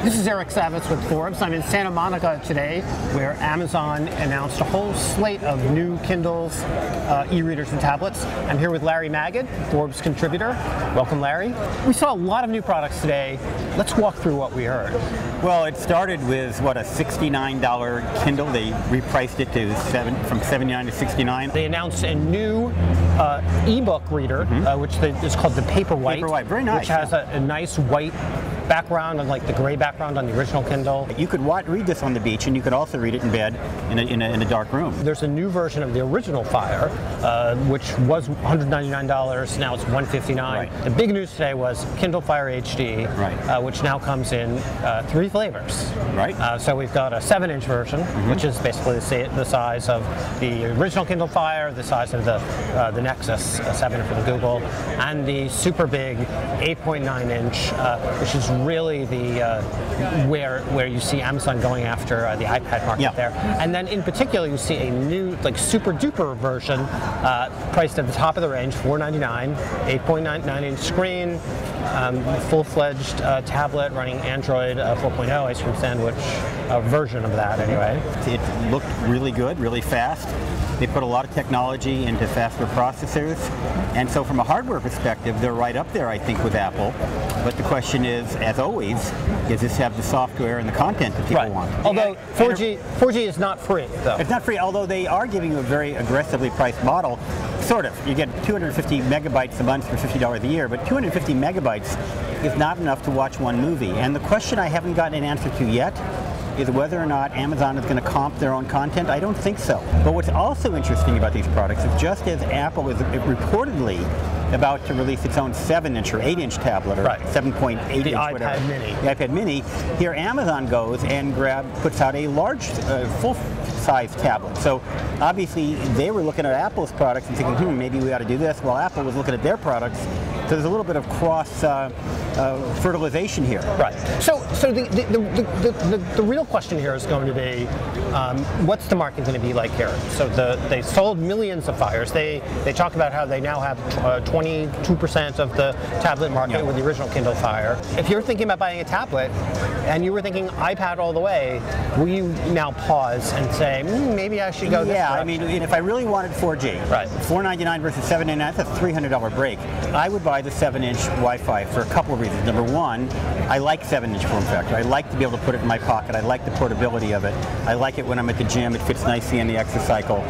This is Eric Savitz with Forbes. I'm in Santa Monica today, where Amazon announced a whole slate of new Kindles, e-readers, and tablets. I'm here with Larry Magid, Forbes contributor. Welcome, Larry. We saw a lot of new products today. Let's walk through what we heard. Well, it started with, what, a $69 Kindle. They repriced it to from $79 to $69. They announced a new e-book reader, which is called the Paperwhite. Paperwhite, very nice. Which has a nice white background, unlike the gray background on the original Kindle. You could read this on the beach, and you could also read it in bed in a dark room. There's a new version of the original Fire, which was $199. Now it's $159. Right. The big news today was Kindle Fire HD, right. Which now comes in 3 flavors. Right. So we've got a 7-inch version, which is basically the size of the original Kindle Fire, the size of the Nexus 7 for the Google, and the super big 8.9-inch, which is really the where you see Amazon going after the iPad market there. And then in particular, you see a new super duper version priced at the top of the range, $499, 8.9-inch screen, full-fledged tablet running Android 4.0 ice cream sandwich version of that anyway. It looked really good, really fast. They put a lot of technology into faster processors, and so from a hardware perspective, they're right up there, I think, with Apple. But the question is, as always, does this have the software and the content that people want? Although 4G is not free, though. It's not free, although they are giving you a very aggressively priced model. Sort of. You get 250 megabytes a month for $50 a year, but 250 megabytes is not enough to watch one movie. And the question I haven't gotten an answer to yet is whether or not Amazon is going to comp their own content. I don't think so. But what's also interesting about these products is just as Apple is reportedly about to release its own 7-inch or 8-inch tablet, or 7.8-inch, whatever. Mini. The iPad Mini. Here Amazon goes and puts out a large, full-size tablet. So obviously they were looking at Apple's products and thinking, maybe we ought to do this, while Apple was looking at their products. So there's a little bit of cross fertilization here. Right. So the real question here is going to be, what's the market going to be like here? So they sold millions of Fires. They talk about how they now have 22% of the tablet market with the original Kindle Fire. If you're thinking about buying a tablet and you were thinking iPad all the way, will you now pause and say, maybe I should go this direction? I mean, if I really wanted 4G, $499 versus $799, that's a $300 break. I would buy the 7-inch Wi-Fi for a couple of reasons. Number one, I like 7-inch form factor. I like to be able to put it in my pocket. I like the portability of it. I like it when I'm at the gym. It fits nicely in the exercycle.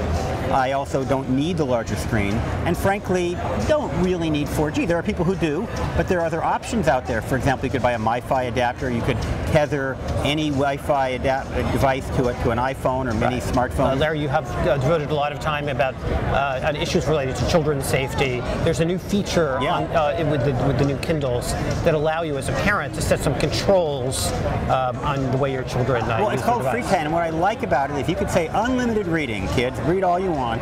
I also don't need the larger screen, and frankly, don't really need 4G. There are people who do, but there are other options out there. For example, you could buy a MiFi adapter. You could tether any Wi-Fi device to an iPhone or mini smartphone. Larry, you have devoted a lot of time on issues related to children's safety. There's a new feature with the new Kindles that allow you as a parent to set some controls on the way your children use the device. Well, it's called Free10, and what I like about it is you could say unlimited reading, kids. Read all you want,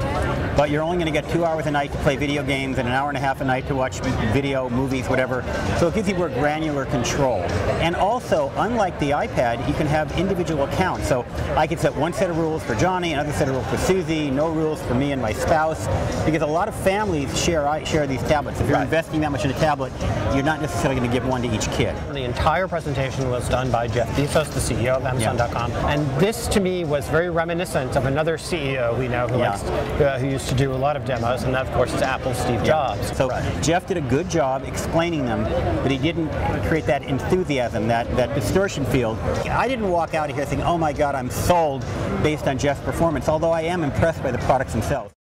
but you're only going to get 2 hours a night to play video games and an hour and a half a night to watch video, movies, whatever. So it gives you more granular control. And also, unlike the iPad, you can have individual accounts. So I could set one set of rules for Johnny, another set of rules for Susie, no rules for me and my spouse, because a lot of families share these tablets. If you're investing that much in a tablet, you're not necessarily going to give one to each kid. The entire presentation was done by Jeff Bezos, the CEO of Amazon.com, and this to me was very reminiscent of another CEO we know who used to do a lot of demos, and that of course is Apple's Steve Jobs. So Jeff did a good job explaining them, but he didn't create that enthusiasm, that distortion field. I didn't walk out of here thinking, oh my God, I'm sold based on Jeff's performance, although I am impressed by the products themselves.